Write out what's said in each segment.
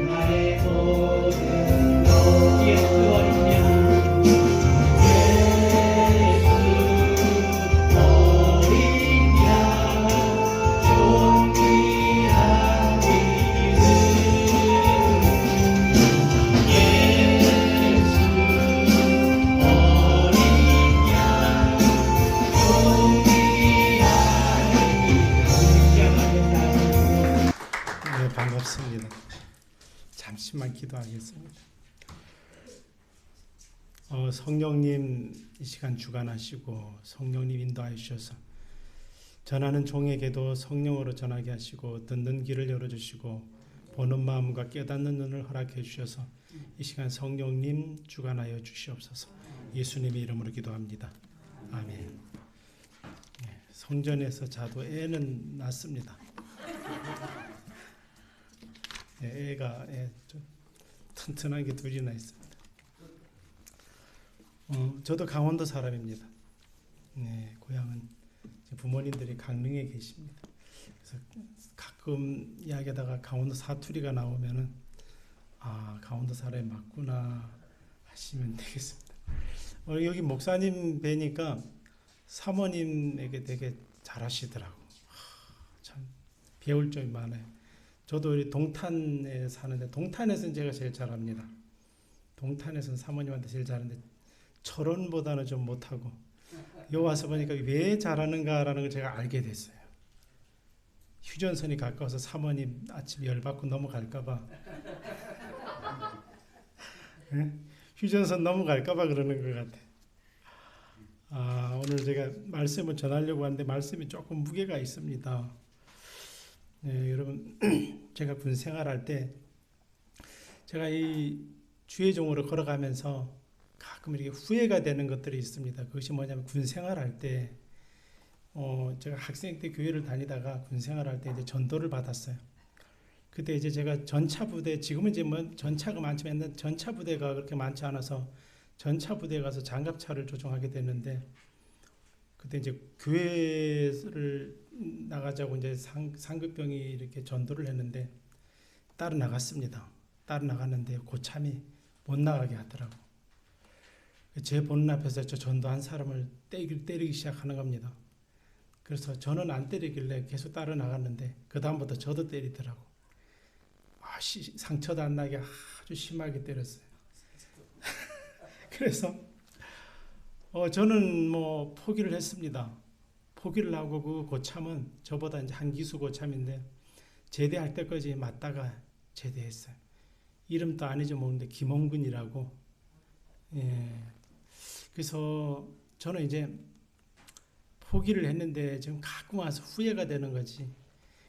나의 모든 것 예수 어린 양 반갑습니다. 잠시만 기도하겠습니다. 성령님 이 시간 주관하시고 성령님 인도하여 주셔서 전하는 종에게도 성령으로 전하게 하시고 듣는 귀를 열어주시고 보는 마음과 깨닫는 눈을 허락해 주셔서 이 시간 성령님 주관하여 주시옵소서. 예수님의 이름으로 기도합니다. 아멘. 성전에서 자도 애는 낳습니다. 애가 좀 튼튼한 게 둘이나 있습니다. 저도 강원도 사람입니다. 고향은 부모님들이 강릉에 계십니다. 그래서 가끔 이야기하다가 강원도 사투리가 나오면은 강원도 사람이 맞구나 하시면 되겠습니다. 여기 목사님 뵈니까 사모님에게 되게 잘하시더라고. 참 배울 점이 많아요. 저도 우리 동탄에 사는데 동탄에서는 제가 제일 잘합니다. 동탄에서는 사모님한테 제일 잘하는데 철원보다는 좀 못하고 여기 와서 보니까 왜 잘하는가라는 걸 제가 알게 됐어요. 휴전선이 가까워서 사모님 아침 열받고 넘어갈까봐 휴전선 넘어갈까봐 그러는 것 같아요. 오늘 제가 말씀을 전하려고 하는데 말씀이 조금 무게가 있습니다. 여러분 제가 군 생활할 때 제가 이 주의 종으로 걸어가면서 가끔 이렇게 후회가 되는 것들이 있습니다. 그것이 뭐냐면 군 생활할 때 제가 학생 때 교회를 다니다가 군 생활할 때 이제 전도를 받았어요. 그때 이제 제가 전차 부대, 지금은 이제 뭐 전차가 많지만 전차 부대가 그렇게 많지 않아서 전차 부대에 가서 장갑차를 조종하게 됐는데 그때 이제 교회를 나가자고 이제 상급병이 이렇게 전도를 했는데 따로 나갔습니다. 따로 나갔는데 고참이 못 나가게 하더라고. 제 보는 앞에서 저 전도한 사람을 때리기 시작하는 겁니다. 그래서 저는 안 때리길래 계속 따로 나갔는데 그 다음부터 저도 때리더라고. 상처도 안 나게 아주 심하게 때렸어요. 그래서 저는 뭐 포기를 했습니다. 포기를 하고 그 고참은 저보다 이제 한기수 고참인데 제대할 때까지 맞다가 제대했어요. 이름도 안 잊어먹는데 김홍근이라고. 그래서 저는 이제 포기를 했는데 지금 가끔 와서 후회가 되는 거지.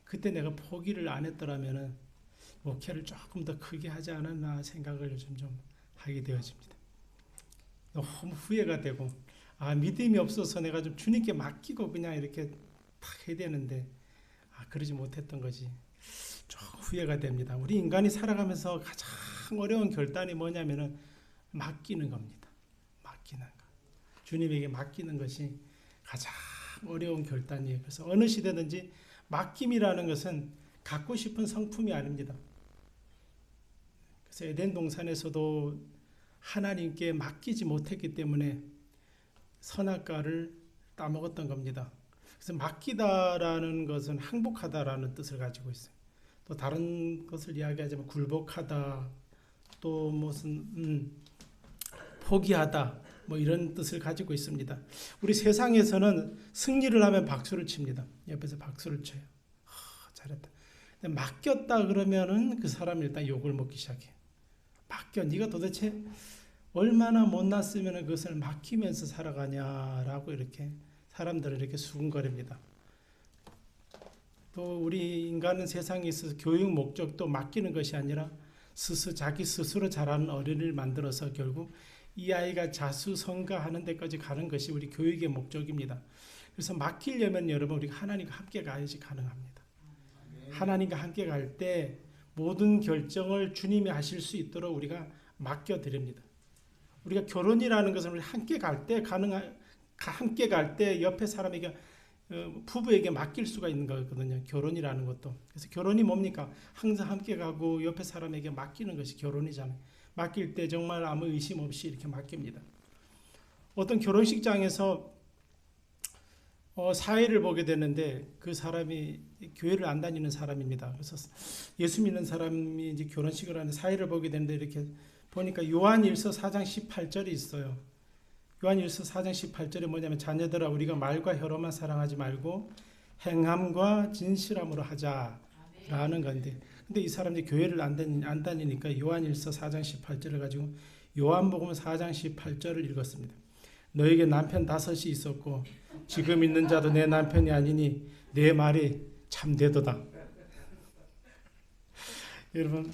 그때 내가 포기를 안 했더라면은 목회를 조금 더 크게 하지 않았나 생각을 요즘 좀 하게 되어집니다. 너무 후회가 되고 믿음이 없어서 내가 좀 주님께 맡기고 그냥 이렇게 탁 해야 되는데 그러지 못했던 거지. 좀 후회가 됩니다. 우리 인간이 살아가면서 가장 어려운 결단이 뭐냐면은 맡기는 겁니다. 맡기는 거. 주님에게 맡기는 것이 가장 어려운 결단이에요. 그래서 어느 시대든지 맡김이라는 것은 갖고 싶은 성품이 아닙니다. 그래서 에덴 동산에서도 하나님께 맡기지 못했기 때문에 선악과를 따먹었던 겁니다. 그래서 맡기다라는 것은 항복하다라는 뜻을 가지고 있어요. 또 다른 것을 이야기하자면 굴복하다, 또 무슨 포기하다, 뭐 이런 뜻을 가지고 있습니다. 우리 세상에서는 승리를 하면 박수를 칩니다. 옆에서 박수를 쳐요. 잘했다. 근데 맡겼다 그러면은 그 사람이 일단 욕을 먹기 시작해. 맡겨, 네가 도대체 얼마나 못났으면 그것을 맡기면서 살아가냐라고 이렇게 사람들은 이렇게 수군거립니다. 또 우리 인간은 세상에 있어서 교육 목적도 맡기는 것이 아니라 자기 스스로 자라는 어린이를 만들어서 결국 이 아이가 자수성가하는 데까지 가는 것이 우리 교육의 목적입니다. 그래서 맡기려면 여러분 우리가 하나님과 함께 가야지 가능합니다. 하나님과 함께 갈 때 모든 결정을 주님이 하실 수 있도록 우리가 맡겨드립니다. 우리가 결혼이라는 것은 우리 함께 갈 때 함께 갈 때 옆에 사람에게 부부에게 맡길 수가 있는 거거든요. 결혼이라는 것도. 그래서 결혼이 뭡니까? 항상 함께 가고 옆에 사람에게 맡기는 것이 결혼이잖아요. 맡길 때 정말 아무 의심 없이 이렇게 맡깁니다. 어떤 결혼식장에서 사회를 보게 되는데 그 사람이 교회를 안 다니는 사람입니다. 그래서 예수 믿는 사람이 이제 결혼식을 하는 사회를 보게 되는데 이렇게 보니까 요한일서 4장 18절이 있어요. 요한일서 4장 18절에 뭐냐면 자녀들아 우리가 말과 혀로만 사랑하지 말고 행함과 진실함으로 하자라는 건데 근데 이 사람들이 교회를 안 다니니까 요한일서 4장 18절을 가지고 요한복음 4장 18절을 읽었습니다. 너에게 남편 5이 있었고 지금 있는 자도 내 남편이 아니니 내 말이 참되도다. 여러분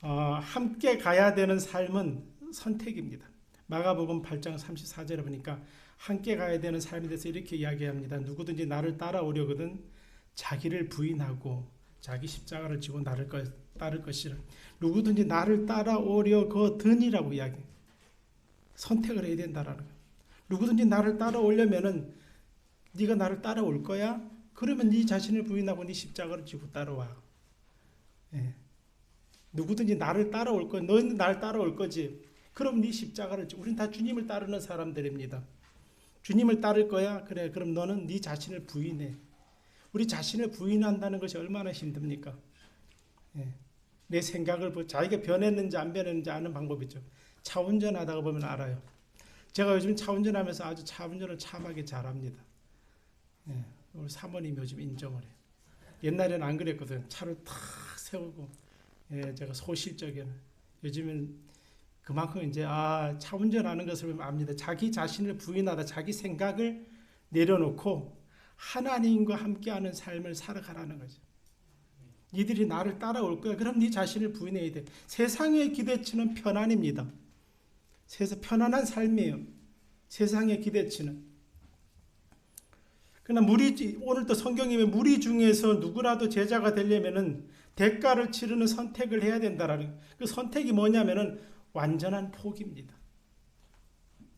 함께 가야 되는 삶은 선택입니다. 마가복음 8장 34절에 보니까 함께 가야 되는 삶에 대해서 이렇게 이야기합니다. 누구든지 나를 따라오려거든 자기를 부인하고 자기 십자가를 지고 나를 따를 것이라. 누구든지 나를 따라오려거든이라고 이야기해요. 선택을 해야 된다라는 거예요. 누구든지 나를 따라오려면은 네가 나를 따라올 거야? 그러면 네 자신을 부인하고 네 십자가를 지고 따라와. 예. 누구든지 나를 따라올 거야. 너는 나를 따라올 거지. 그럼 네 십자가를 지고. 우린 다 주님을 따르는 사람들입니다. 주님을 따를 거야? 그래. 그럼 너는 네 자신을 부인해. 우리 자신을 부인한다는 것이 얼마나 힘듭니까? 예. 내 생각을 자기가 변했는지 안 변했는지 아는 방법이죠. 차 운전하다가 보면 알아요. 제가 요즘 차 운전하면서 아주 차 운전을 참하게 잘합니다. 예. 우리 사모님이 요즘 인정을 해요. 옛날에는 안 그랬거든. 차를 탁 세우고 예, 제가 소실적이에요. 요즘은 그만큼 이제 차 운전하는 것을 보면 압니다. 자기 자신을 부인하다 자기 생각을 내려놓고 하나님과 함께하는 삶을 살아가라는 거죠. 니들이 나를 따라올 거야. 그럼 네 자신을 부인해야 돼. 세상의 기대치는 편안입니다. 편안한 삶이에요. 세상의 기대치는. 그러나 오늘도 성경에 무리 중에서 누구라도 제자가 되려면은 대가를 치르는 선택을 해야 된다라는 그 선택이 뭐냐면은 완전한 포기입니다.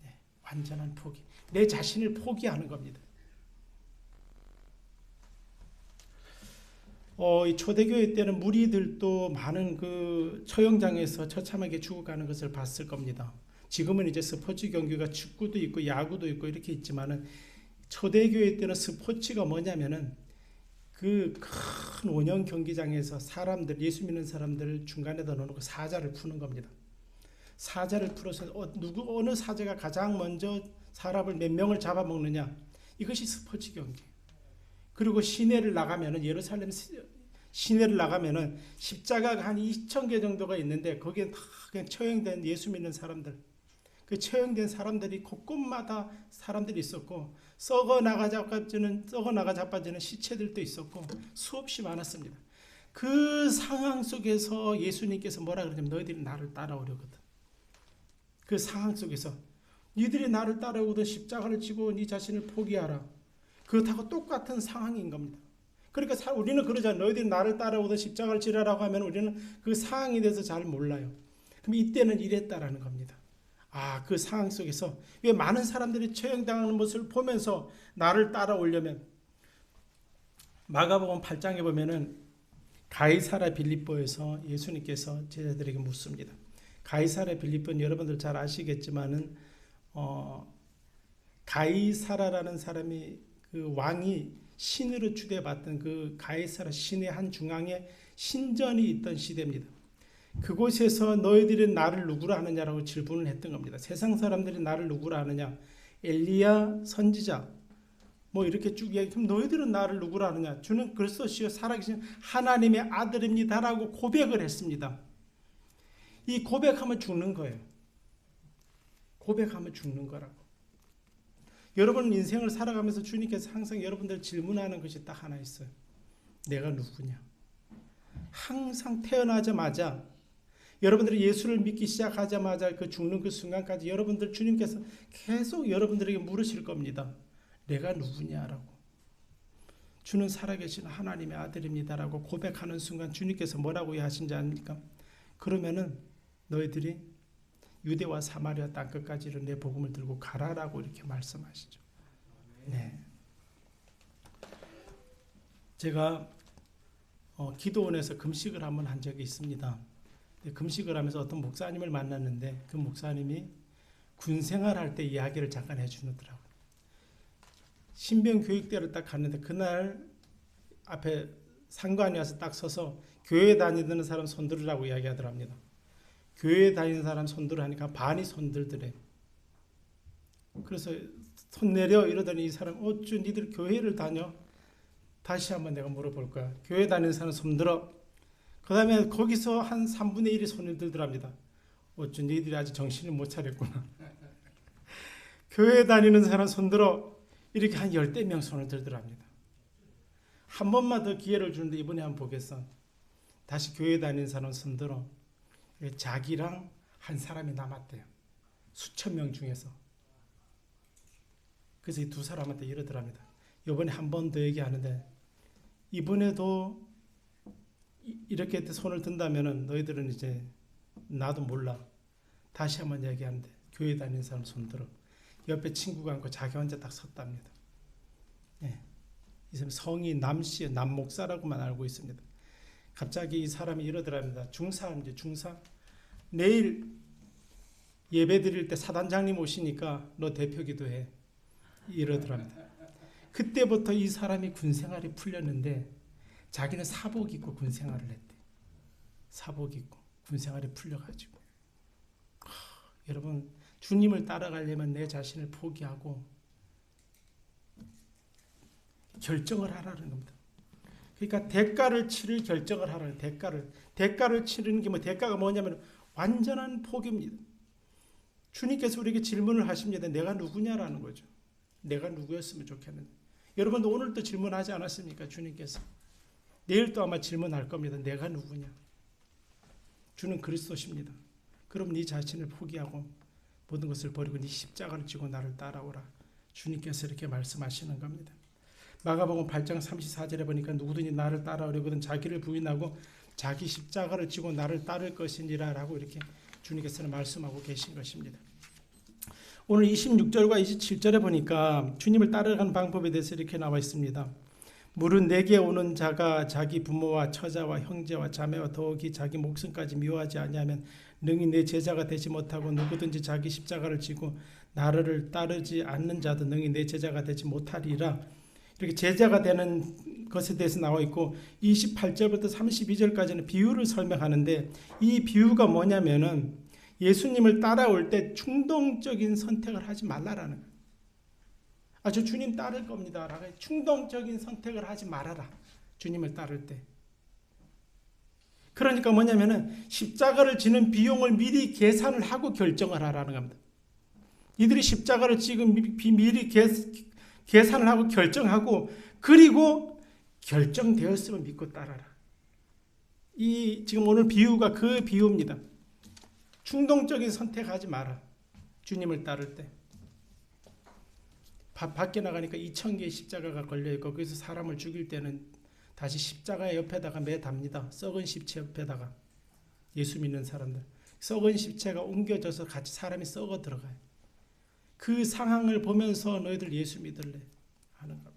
네, 완전한 포기. 내 자신을 포기하는 겁니다. 이 초대교회 때는 무리들도 많은 그 처형장에서 처참하게 죽어가는 것을 봤을 겁니다. 지금은 이제 스포츠 경기가 축구도 있고 야구도 있고 이렇게 있지만은 초대교회 때는 스포츠가 뭐냐면은 그 큰 원형 경기장에서 예수 믿는 사람들을 중간에다 넣어놓고 사자를 푸는 겁니다. 사자를 풀어서 어느 사자가 가장 먼저 사람을 몇 명을 잡아먹느냐 이것이 스포츠 경기. 그리고 시내를 나가면은 예루살렘 시내를 나가면은 십자가가 한 2,000개 정도가 있는데 거기에 다 그냥 처형된 예수 믿는 사람들. 그 처형된 사람들이 곳곳마다 사람들이 있었고 썩어나가 자빠지는 시체들도 있었고 수없이 많았습니다. 그 상황 속에서 예수님께서 뭐라 그러냐면 너희들이 나를 따라오려거든. 그 상황 속에서 니들이 나를 따라오거든 십자가를 지고 네 자신을 포기하라. 그것하고 똑같은 상황인 겁니다. 그러니까 우리는 그러잖아요. 너희들이 나를 따라오든 십자가를 지라라고 하면 우리는 그 상황에 대해서 잘 몰라요. 그럼 이때는 이랬다라는 겁니다. 그 상황 속에서 왜 많은 사람들이 처형당하는 모습을 보면서 나를 따라오려면 마가복음 8장에 보면은 가이사랴 빌립보에서 예수님께서 제자들에게 묻습니다. 가이사랴 빌립보는 여러분들 잘 아시겠지만은 가이사랴라는 사람이 그 왕이 신으로 추대받던 그 가이사랴 시내 한 중앙에 신전이 있던 시대입니다. 그곳에서 너희들이 나를 누구라 하느냐라고 질문을 했던 겁니다. 세상 사람들이 나를 누구라 하느냐? 엘리야 선지자 뭐 이렇게 쭉 이야기. 그럼 너희들은 나를 누구라 하느냐? 주는 그리스도시요 살아계신 하나님의 아들입니다라고 고백을 했습니다. 이 고백하면 죽는 거예요. 고백하면 죽는 거라고. 여러분 인생을 살아가면서 주님께서 항상 여러분들 질문하는 것이 딱 하나 있어요. 내가 누구냐? 항상 태어나자마자 여러분들이 예수를 믿기 시작하자마자 그 죽는 그 순간까지 여러분들 주님께서 계속 여러분들에게 물으실 겁니다. 내가 누구냐라고. 주는 살아계신 하나님의 아들입니다라고 고백하는 순간 주님께서 뭐라고 하신지 아닙니까? 그러면은 너희들이 유대와 사마리아 땅끝까지 내 복음을 들고 가라라고 이렇게 말씀하시죠. 네. 제가 기도원에서 금식을 한번 한 적이 있습니다. 금식을 하면서 어떤 목사님을 만났는데 그 목사님이 군 생활할 때 이야기를 잠깐 해주더라고요. 신병 교육대를 딱 갔는데 그날 앞에 상관이 와서 딱 서서 교회 다니는 사람 손들으라고 이야기하더랍니다. 교회 다니는 사람 손들어 하니까 반이 손들더래. 그래서 손 내려 이러더니 이 사람 어쭈 니들 교회를 다녀? 다시 한번 내가 물어볼 거야. 교회 다니는 사람 손들어. 그 다음에 거기서 한 3분의 1이 손을 들더랍니다. 어쭈 니들이 아직 정신을 못 차렸구나. 교회 다니는 사람 손들어. 이렇게 한 10명 손을 들더랍니다. 한 번만 더 기회를 주는데 이번에 한번 보겠어. 다시 교회 다니는 사람 손들어. 자기랑 한 사람이 남았대요. 수천 명 중에서. 그래서 이 두 사람한테 이러더랍니다. 이번에 한 번 더 얘기하는데 이번에도 이렇게 손을 든다면은 너희들은 이제 나도 몰라. 다시 한번 얘기하는데 교회 다니는 사람 손들어. 옆에 친구가 앉고 자기 혼자 딱 섰답니다. 예. 이 사람 성이 남씨, 남목사라고만 알고 있습니다. 갑자기 이 사람이 이러더랍니다. 중사인데 중사. 내일 예배 드릴 때 사단장님 오시니까 너 대표 기도해. 이러더랍니다. 그때부터 이 사람이 군생활이 풀렸는데 자기는 사복 입고 군생활을 했대. 사복 입고 군생활이 풀려가지고. 여러분 주님을 따라가려면 내 자신을 포기하고 결정을 하라는 겁니다. 그러니까 대가를 치를 결정을 하라는 대가를 치르는 게 대가가 뭐냐면 완전한 포기입니다. 주님께서 우리에게 질문을 하십니다. 내가 누구냐라는 거죠. 내가 누구였으면 좋겠는데. 여러분도 오늘도 질문하지 않았습니까? 주님께서. 내일도 아마 질문할 겁니다. 내가 누구냐? 주는 그리스도십니다. 그럼 네 자신을 포기하고 모든 것을 버리고 네 십자가를 지고 나를 따라오라. 주님께서 이렇게 말씀하시는 겁니다. 마가복음 8장 34절에 보니까 누구든지 나를 따라오려거든 자기를 부인하고 자기 십자가를 지고 나를 따를 것이니라 라고 이렇게 주님께서는 말씀하고 계신 것입니다. 오늘 26절과 27절에 보니까 주님을 따라가는 방법에 대해서 이렇게 나와 있습니다. 물은 내게 오는 자가 자기 부모와 처자와 형제와 자매와 더욱이 자기 목숨까지 미워하지 아니하면 능히 내 제자가 되지 못하고 누구든지 자기 십자가를 지고 나를 따르지 않는 자도 능히 내 제자가 되지 못하리라. 이렇게 제자가 되는 것에 대해서 나와 있고 28절부터 32절까지는 비유를 설명하는데 이 비유가 뭐냐면은 예수님을 따라올 때 충동적인 선택을 하지 말라라는 거예요. 저 주님 따를 겁니다. 충동적인 선택을 하지 말아라. 주님을 따를 때. 그러니까 뭐냐면은 십자가를 지는 비용을 미리 계산을 하고 결정을 하라는 겁니다. 이들이 십자가를 지금 미리 계산을 하고 결정하고 그리고 결정되었으면 믿고 따라라. 이 지금 오늘 비유가 그 비유입니다. 충동적인 선택하지 마라. 주님을 따를 때. 밖에 나가니까 2,000개의 십자가가 걸려있고 거기서 사람을 죽일 때는 다시 십자가 옆에다가 매답니다. 썩은 시체 옆에다가. 예수 믿는 사람들. 썩은 시체가 옮겨져서 같이 사람이 썩어 들어가요. 그 상황을 보면서 너희들 예수 믿을래 하는 겁니다.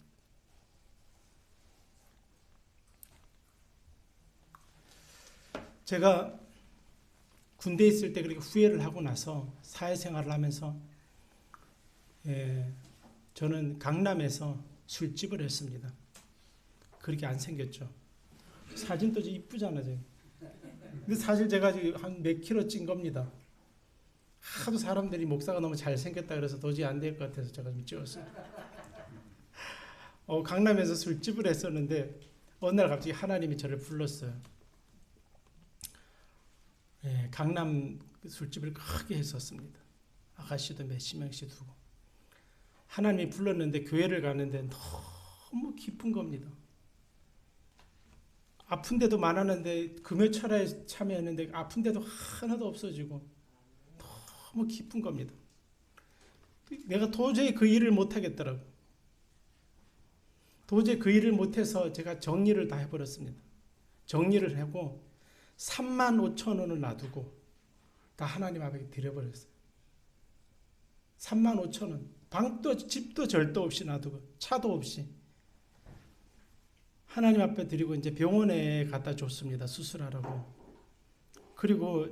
제가 군대에 있을 때 그렇게 후회를 하고 나서 사회생활을 하면서 저는 강남에서 술집을 했습니다. 그렇게 안 생겼죠. 사진도 이쁘잖아요. 근데 사실 제가 한 몇 킬로 찐 겁니다. 하도 사람들이 목사가 너무 잘생겼다 그래서 도저히 안 될 것 같아서 제가 좀 찍었어요. 강남에서 술집을 했었는데 어느 날 갑자기 하나님이 저를 불렀어요. 강남 술집을 크게 했었습니다. 아가씨도 몇십 명씩 두고. 하나님이 불렀는데 교회를 가는데 너무 기쁜 겁니다. 아픈 데도 많았는데 금요철에 참여했는데 아픈 데도 하나도 없어지고 너무 기쁜 겁니다. 내가 도저히 그 일을 못하겠더라고. 도저히 그 일을 못해서 제가 정리를 다 해버렸습니다. 정리를 하고 35,000원을 놔두고 다 하나님 앞에 드려버렸어요. 35,000원. 방도 집도 절도 없이 놔두고 차도 없이 하나님 앞에 드리고 이제 병원에 갖다 줬습니다. 수술하라고. 그리고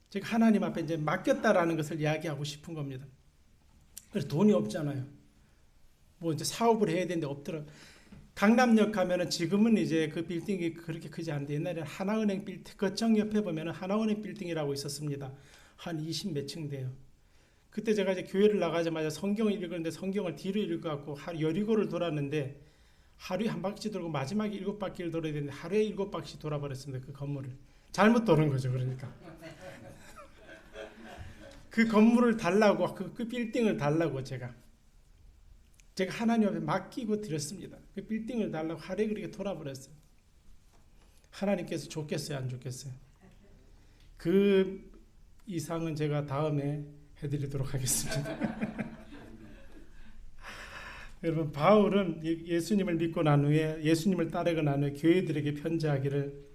제가 하나님 앞에 이제 맡겼다라는 것을 이야기하고 싶은 겁니다. 그래서 돈이 없잖아요. 뭐 이제 사업을 해야 되는데 없더라. 강남역 가면은 지금은 이제 그 빌딩이 그렇게 크지 않은데 옛날에 하나은행 빌딩 거청 옆에 보면은 하나은행 빌딩이라고 있었습니다. 한 20 몇 층 돼요. 그때 제가 이제 교회를 나가자마자 성경을 읽었는데 성경을 뒤로 읽어갖고 여리고를 돌았는데 하루에 한 바퀴 돌고 마지막에 7바퀴를 돌아야 되는데 하루에 7바퀴 돌아버렸습니다. 그 건물을 잘못 도는 거죠. 그러니까 그 건물을 달라고 그 빌딩을 달라고 제가 하나님 앞에 맡기고 드렸습니다. 그 빌딩을 달라고 하루에 그렇게 돌아버렸어요. 하나님께서 좋겠어요, 안 좋겠어요? 그 이상은 제가 다음에 해드리도록 하겠습니다. 여러분, 바울은 예수님을 믿고 난 후에 예수님을 따르고 난 후에 교회들에게 편지하기를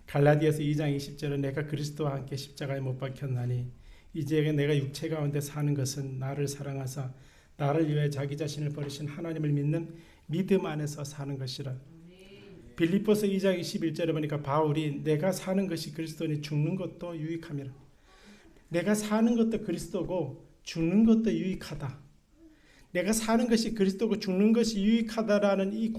갈라디아서 2장 20절에 내가 그리스도와 함께 십자가에 못 박혔나니 이제 내가 육체 가운데 사는 것은 나를 사랑하사 나를 위해 자기 자신을 버리신 하나님을 믿는 믿음 안에서 사는 것이라. 빌립보서 2장 21절에 보니까 바울이 내가 사는 것이 그리스도니 죽는 것도 유익함이라. 내가 사는 것도 그리스도고 죽는 것도 유익하다. 내가 사는 것이 그리스도고 죽는 것이 유익하다라는 이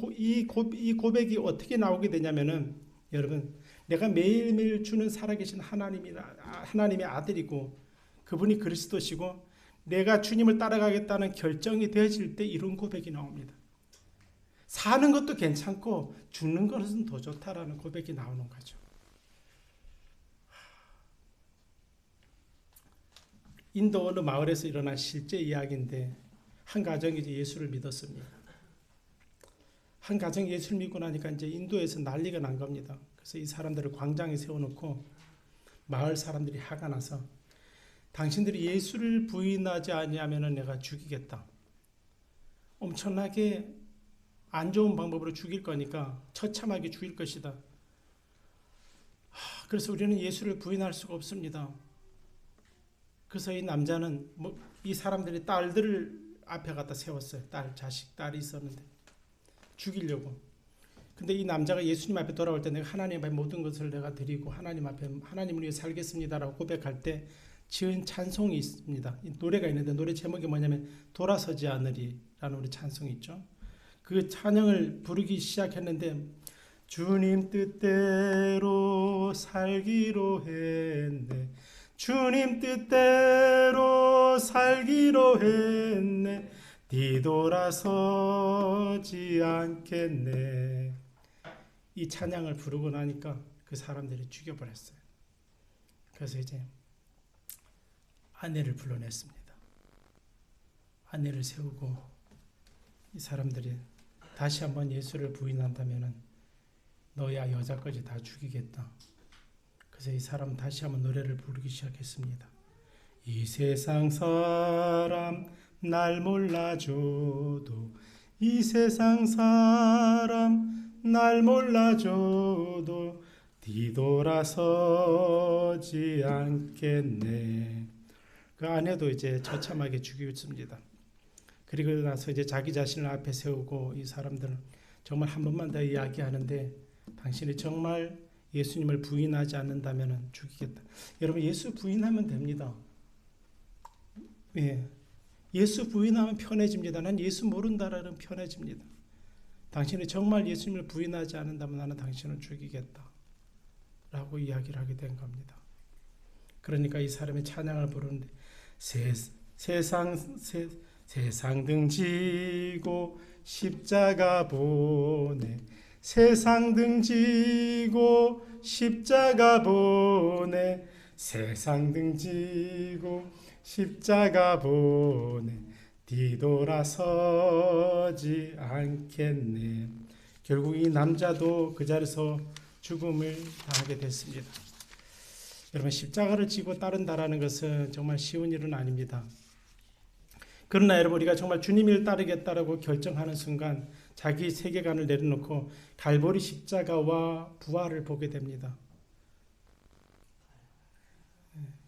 고백이 어떻게 나오게 되냐면은 여러분, 내가 매일매일 주는 살아계신 하나님의 아들이고 그분이 그리스도시고 내가 주님을 따라가겠다는 결정이 되어질 때 이런 고백이 나옵니다. 사는 것도 괜찮고 죽는 것은 더 좋다라는 고백이 나오는 거죠. 인도 어느 마을에서 일어난 실제 이야기인데 한 가정이 이제 예수를 믿었습니다. 한 가정이 예수를 믿고 나니까 이제 인도에서 난리가 난 겁니다. 그래서 이 사람들을 광장에 세워놓고 마을 사람들이 화가 나서 당신들이 예수를 부인하지 아니하면 내가 죽이겠다. 엄청나게 안 좋은 방법으로 죽일 거니까 처참하게 죽일 것이다. 그래서 우리는 예수를 부인할 수가 없습니다. 그래서 이 남자는 이 사람들이 딸들을 앞에 갖다 세웠어요. 딸이 있었는데 죽이려고. 근데 이 남자가 예수님 앞에 돌아올 때 내가 하나님 앞에 모든 것을 내가 드리고 하나님 앞에 하나님을 위해 살겠습니다라고 고백할 때 지은 찬송이 있습니다. 노래가 있는데 노래 제목이 뭐냐면 돌아서지 않으리라는 우리 찬송이 있죠. 그 찬양을 부르기 시작했는데 주님 뜻대로 살기로 했네. 주님 뜻대로 살기로 했네. 뒤돌아서지 않겠네. 이 찬양을 부르고 나니까 그 사람들이 죽여버렸어요. 그래서 이제 아내를 불러냈습니다. 아내를 세우고 이 사람들이 다시 한번 예수를 부인한다면 너야 여자까지 다 죽이겠다. 그래서 이 사람은 다시 한번 노래를 부르기 시작했습니다. 이 세상 사람 날 몰라줘도 이 세상 사람 날 몰라줘도 뒤돌아서지 않겠네. 그 아내도 이제 처참하게 죽였습니다. 그리고 나서 이제 자기 자신을 앞에 세우고 이 사람들은 정말 한 번만 더 이야기하는데 당신이 정말 예수님을 부인하지 않는다면 죽이겠다. 여러분, 예수 부인하면 됩니다. 예, 예수 부인하면 편해집니다. 난 예수 모른다라는 편해집니다. 당신이 정말 예수님을 부인하지 않는다면 나는 당신을 죽이겠다 라고 이야기를 하게 된 겁니다. 그러니까 이 사람이 찬양을 부르는데 세상 등지고 십자가 보내 세상 등지고 십자가 보내 세상 등지고 십자가 보내 뒤돌아서지 않겠네. 결국 이 남자도 그 자리에서 죽음을 당하게 됐습니다. 여러분, 십자가를 지고 따른다라는 것은 정말 쉬운 일은 아닙니다. 그러나 여러분, 우리가 정말 주님을 따르겠다라고 결정하는 순간 자기 세계관을 내려놓고 갈보리 십자가와 부활을 보게 됩니다.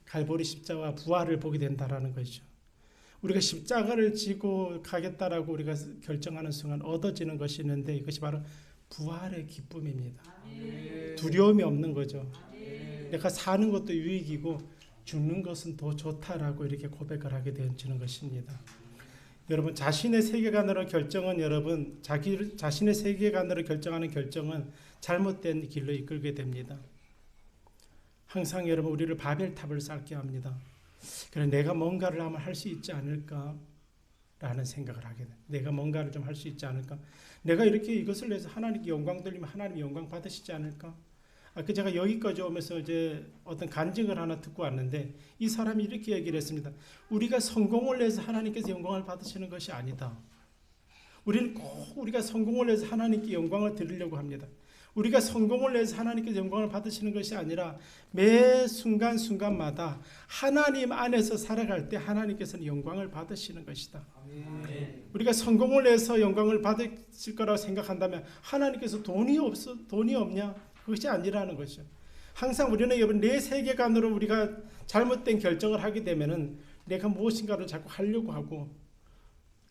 갈보리 십자가와 부활을 보게 된다라는 것이죠. 우리가 십자가를 지고 가겠다라고 우리가 결정하는 순간 얻어지는 것이 있는데 이것이 바로 부활의 기쁨입니다. 두려움이 없는 거죠. 내가 사는 것도 유익이고 죽는 것은 더 좋다라고 이렇게 고백을 하게 되어지는 것입니다. 여러분 자신의 세계관으로 결정은 여러분 자신의 세계관으로 결정하는 결정은 잘못된 길로 이끌게 됩니다. 항상 여러분 우리를 바벨탑을 쌓게 합니다. 그래서 내가 뭔가를 하면 할 수 있지 않을까라는 생각을 하게 돼. 내가 뭔가를 좀 할 수 있지 않을까? 내가 이렇게 이것을 위해서 하나님께 영광 돌리면 하나님 영광 받으시지 않을까? 제가 여기까지 오면서 이제 어떤 간증을 하나 듣고 왔는데 이 사람이 이렇게 얘기를 했습니다. 우리가 성공을 해서 하나님께서 영광을 받으시는 것이 아니다. 우리는 꼭 우리가 성공을 해서 하나님께 영광을 드리려고 합니다. 우리가 성공을 해서 하나님께서 영광을 받으시는 것이 아니라 매 순간순간마다 하나님 안에서 살아갈 때 하나님께서는 영광을 받으시는 것이다. 우리가 성공을 해서 영광을 받으실 거라고 생각한다면 하나님께서 돈이 없냐? 그것이 아니라는 것이죠. 항상 우리는 여러분 내 세계관으로 우리가 잘못된 결정을 하게 되면은 내가 무엇인가를 자꾸 하려고 하고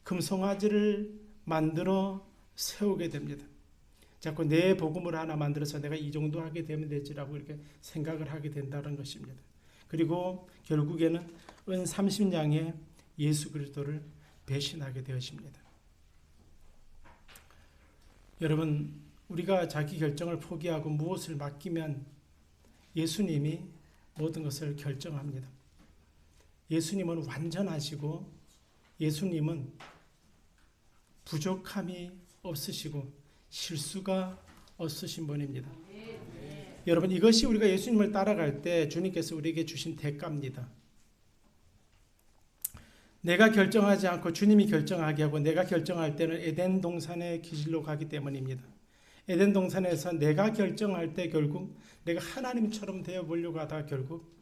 금송아지를 만들어 세우게 됩니다. 자꾸 내 복음을 하나 만들어서 내가 이 정도 하게 되면 되지라고 이렇게 생각을 하게 된다는 것입니다. 그리고 결국에는 은 30냥의 예수 그리스도를 배신하게 되었습니다. 여러분 우리가 자기 결정을 포기하고 무엇을 맡기면 예수님이 모든 것을 결정합니다. 예수님은 완전하시고 예수님은 부족함이 없으시고 실수가 없으신 분입니다. 여러분 이것이 우리가 예수님을 따라갈 때 주님께서 우리에게 주신 대가입니다. 내가 결정하지 않고 주님이 결정하게 하고 내가 결정할 때는 에덴 동산의 기질로 가기 때문입니다. 에덴 동산에서 내가 결정할 때 결국 내가 하나님처럼 되어보려고 하다가 결국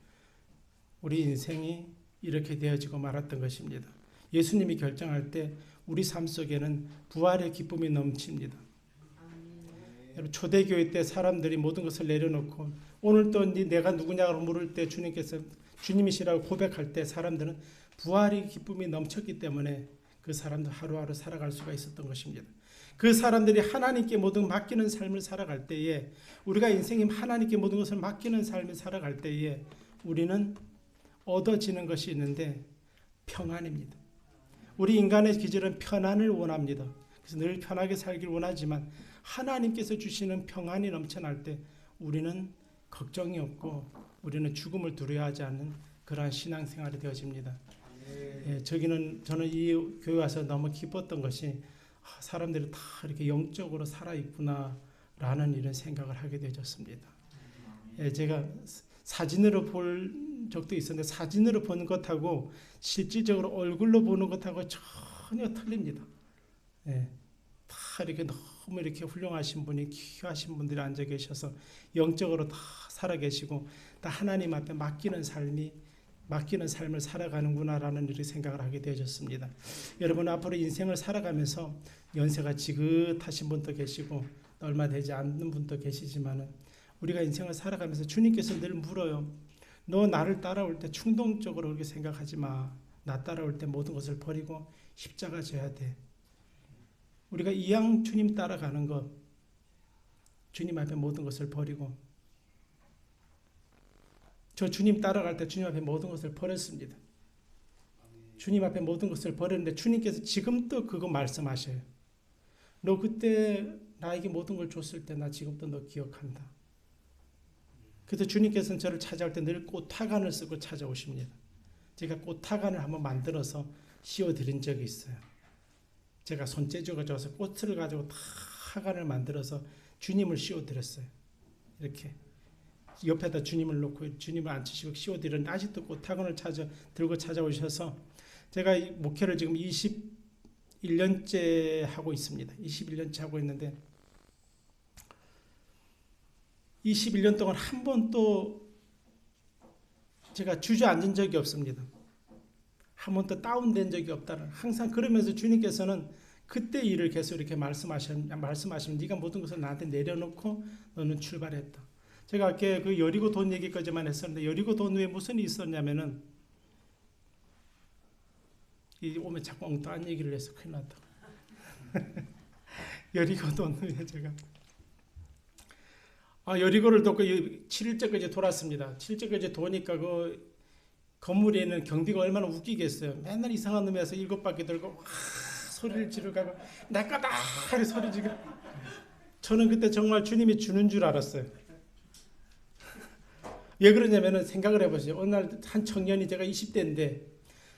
우리 인생이 이렇게 되어지고 말았던 것입니다. 예수님이 결정할 때 우리 삶 속에는 부활의 기쁨이 넘칩니다. 여러분 초대교회 때 사람들이 모든 것을 내려놓고 오늘 또 내가 누구냐고 물을 때 주님께서 주님이시라고 고백할 때 사람들은 부활의 기쁨이 넘쳤기 때문에 그 사람도 하루하루 살아갈 수가 있었던 것입니다. 그 사람들이 하나님께 모든 맡기는 삶을 살아갈 때에 우리가 인생이 하나님께 모든 것을 맡기는 삶을 살아갈 때에 우리는 얻어지는 것이 있는데 평안입니다. 우리 인간의 기질은 편안을 원합니다. 그래서 늘 편하게 살길 원하지만 하나님께서 주시는 평안이 넘쳐날 때 우리는 걱정이 없고 우리는 죽음을 두려워하지 않는 그러한 신앙생활이 되어집니다. 저는 이 교회 와서 너무 기뻤던 것이 사람들이 다 이렇게 영적으로 살아있구나 라는 이런 생각을 하게 되었습니다. 제가 사진으로 볼 적도 있었는데 사진으로 보는 것하고 실질적으로 얼굴로 보는 것하고 전혀 틀립니다. 다 이렇게 너무 이렇게 훌륭하신 분이 귀하신 분들이 앉아 계셔서 영적으로 다 살아 계시고 다 하나님 앞에 맡기는 삶을 살아가는구나라는 이렇게 생각을 하게 되어졌습니다. 여러분 앞으로 인생을 살아가면서 연세가 지긋하신 분도 계시고 얼마 되지 않는 분도 계시지만은 우리가 인생을 살아가면서 주님께서 늘 물어요. 너 나를 따라올 때 충동적으로 그렇게 생각하지 마. 나 따라올 때 모든 것을 버리고 십자가 져야 돼. 우리가 이왕 주님 따라가는 것, 주님 앞에 모든 것을 버리고 저 주님 따라갈 때 주님 앞에 모든 것을 버렸습니다. 주님 앞에 모든 것을 버렸는데 주님께서 지금도 그거 말씀하셔요. 너 그때 나에게 모든 걸 줬을 때 나 지금도 너 기억한다. 그래서 주님께서는 저를 찾아올 때 늘 꽃화관을 쓰고 찾아오십니다. 제가 꽃화관을 한번 만들어서 씌워드린 적이 있어요. 제가 손재주가 좋아서 꽃을 가지고 다 화관을 만들어서 주님을 씌워드렸어요. 이렇게 옆에다 주님을 놓고 주님을 앉히시고 씌워드렸는데 아직도 꽃화관을 들고 찾아오셔서 제가 목회를 지금 21년째 하고 있습니다. 21년째 하고 있는데 21년 동안 한 번도 제가 주저앉은 적이 없습니다. 한 번도 다운된 적이 없다는, 항상 그러면서 주님께서는 그때 일을 계속 이렇게 말씀하시면 네가 모든 것을 나한테 내려놓고 너는 출발했다. 제가 아까 그 여리고 돈 얘기까지만 했었는데 여리고 돈 위에 무슨 일이 있었냐면은 이 오면 자꾸 엉뚱한 얘기를 해서 큰일 났다. 여리고도 오늘 제가 여리고를 돕고 7일째까지 돌았습니다. 7일째까지 도니까 그 건물에 있는 경비가 얼마나 웃기겠어요. 맨날 이상한 놈이 와서 7바퀴 돌고 소리를 지르고 내 거다 하고 소리 지르고. 저는 그때 정말 주님이 주는 줄 알았어요. 왜 그러냐면은 생각을 해보세요. 어느 날 한 청년이, 제가 20대인데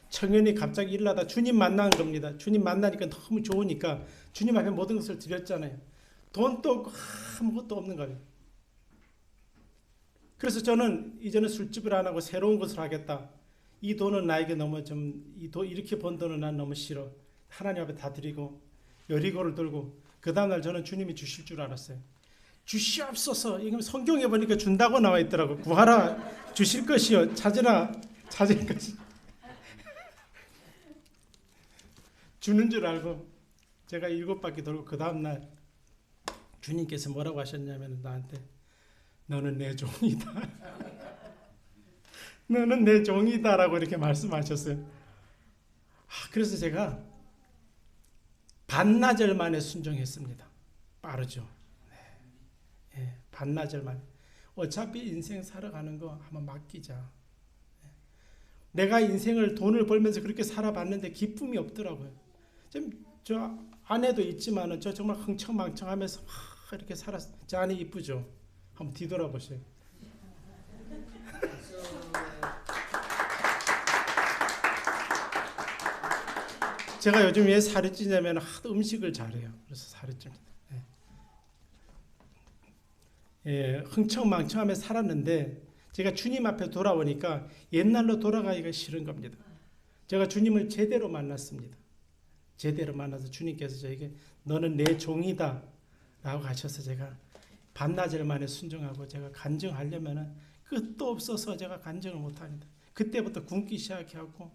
청년이 갑자기 일하다 주님 만난 겁니다. 주님 만나니까 너무 좋으니까 주님 앞에 모든 것을 드렸잖아요. 돈도 없고 아무것도 없는 거예요. 그래서 저는 이제는 술집을 안 하고 새로운 것을 하겠다. 이 돈은 나에게 너무 이렇게 번 돈은 난 너무 싫어. 하나님 앞에 다 드리고 여리고를 돌고, 그 다음날 저는 주님이 주실 줄 알았어요. 주시옵소서. 이게 성경에 보니까 준다고 나와 있더라고. 구하라 주실 것이요 찾으라 찾을 것이. 주는 줄 알고 제가 7바퀴 돌고 그 다음날 주님께서 뭐라고 하셨냐면 나한테 너는 내 종이다. 너는 내 종이다라고 이렇게 말씀하셨어요. 그래서 제가 반나절 만에 순종했습니다. 빠르죠. 네. 반나절 만에. 어차피 인생 살아가는 거 한번 맡기자. 네. 내가 인생을 돈을 벌면서 그렇게 살아봤는데 기쁨이 없더라고요. 지금 저 아내도 있지만은 저 정말 흥청망청하면서 이렇게 살았어요. 저 아내 이쁘죠? 한번 뒤돌아보세요. 제가 요즘 왜 살이 찌냐면 하도 음식을 잘해요. 그래서 살이 찝니다. 흥청망청하며 살았는데 제가 주님 앞에 돌아오니까 옛날로 돌아가기가 싫은 겁니다. 제가 주님을 제대로 만났습니다. 제대로 만나서 주님께서 저에게 너는 내 종이다 라고 하셔서 제가 반나절 만에 순종하고, 제가 간증하려면 끝도 없어서 제가 간증을 못합니다. 그때부터 굶기 시작하고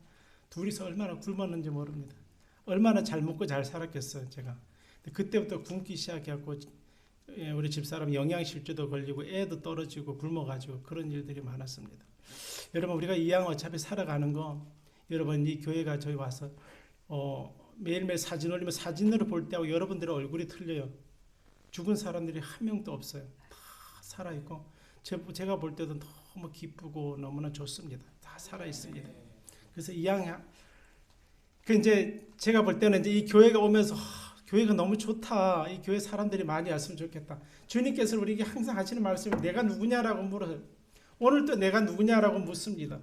둘이서 얼마나 굶었는지 모릅니다. 얼마나 잘 먹고 잘 살았겠어요. 제가 그때부터 굶기 시작하고 우리 집사람 영양실조도 걸리고 애도 떨어지고 굶어가지고 그런 일들이 많았습니다. 여러분, 우리가 이왕 어차피 살아가는 거, 여러분 이 교회가 저희 와서 매일매일 사진 올리면 사진으로 볼 때하고 여러분들의 얼굴이 틀려요. 죽은 사람들이 한 명도 없어요. 다 살아있고 제가 볼 때도 너무 기쁘고 너무나 좋습니다. 다 살아있습니다. 그래서 이왕 이제 제가 볼 때는 이제 이 교회가 오면서 교회가 너무 좋다. 이 교회 사람들이 많이 왔으면 좋겠다. 주님께서 우리에게 항상 하시는 말씀이 내가 누구냐라고 물어요. 오늘도 내가 누구냐라고 묻습니다.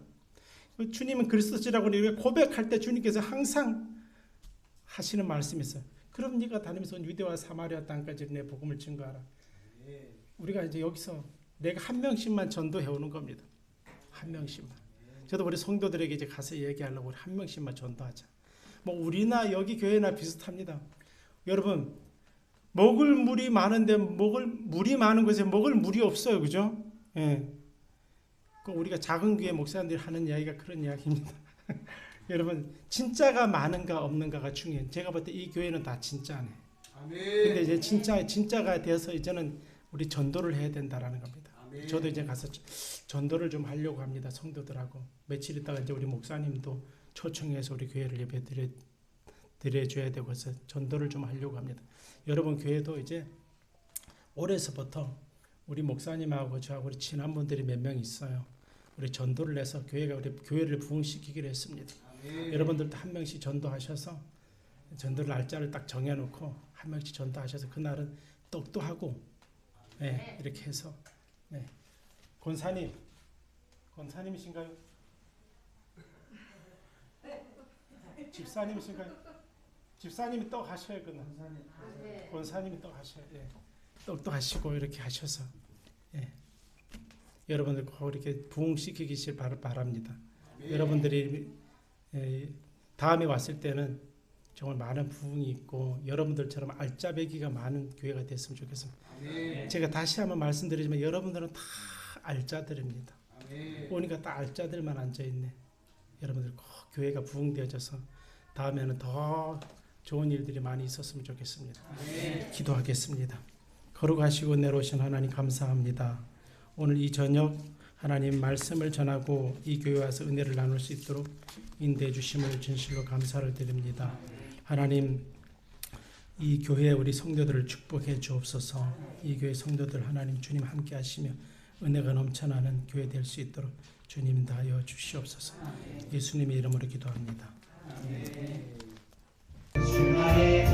주님은 그리스도시라고 우리가 고백할 때 주님께서 항상 하시는 말씀이 있어요. 그럼 네가 다니면서 유대와 사마리아 땅까지 내 복음을 증거하라. 우리가 이제 여기서 내가 한 명씩만 전도해 오는 겁니다. 한 명씩만. 저도 우리 성도들에게 이제 가서 얘기하려고 우리 한 명씩만 전도하자. 뭐 우리나 여기 교회나 비슷합니다. 여러분, 먹을 물이 많은데 물이 많은 곳에 먹을 물이 없어요. 그죠? 예. 우리가 작은 교회 목사님들이 하는 이야기가 그런 이야기입니다. 여러분, 진짜가 많은가 없는가가 중요해요. 제가 볼 때 이 교회는 다 진짜네. 근데 이제 진짜가 돼서 이제는 우리 전도를 해야 된다라는 겁니다. 아멘. 저도 이제 가서 전도를 좀 하려고 합니다. 성도들하고. 며칠 있다가 이제 우리 목사님도 초청해서 우리 교회를 예배 드려줘야 되고 해서 전도를 좀 하려고 합니다. 여러분, 교회도 이제 올해서부터 우리 목사님하고 저하고 우리 친한 분들이 몇 명 있어요. 우리 전도를 해서 우리 교회를 부흥시키기로 했습니다. 아멘. 여러분들도 한 명씩 전도하셔서 전도를 날짜를 딱 정해놓고 한 명씩 전도하셔서 그날은 떡도 하고, 네, 이렇게 해서. 네. 권사님이신가요? 집사님이신가요? 집사님이 떡 하셔야 그날. 권사님이 떡 하셔야. 예. 떡도 하시고 이렇게 하셔서, 예. 여러분들 꼭 이렇게 부흥시키기를 바랍니다. 네. 여러분들이 다음에 왔을 때는 정말 많은 부흥이 있고 여러분들처럼 알짜배기가 많은 교회가 됐으면 좋겠습니다. 네. 제가 다시 한번 말씀드리지만 여러분들은 다 알짜들입니다. 네. 오니까 다 알짜들만 앉아있네. 여러분들 꼭 교회가 부흥되어져서 다음에는 더 좋은 일들이 많이 있었으면 좋겠습니다. 네. 기도하겠습니다. 거룩하시고 내려오신 하나님 감사합니다. 오늘 이 저녁 하나님 말씀을 전하고 이 교회 와서 은혜를 나눌 수 있도록 인도해 주심을 진실로 감사를 드립니다. 하나님 이 교회 우리 성도들을 축복해 주옵소서. 이 교회 성도들 하나님 주님 함께 하시며 은혜가 넘쳐나는 교회 될 수 있도록 주님 다하여 주시옵소서. 예수님의 이름으로 기도합니다. 주의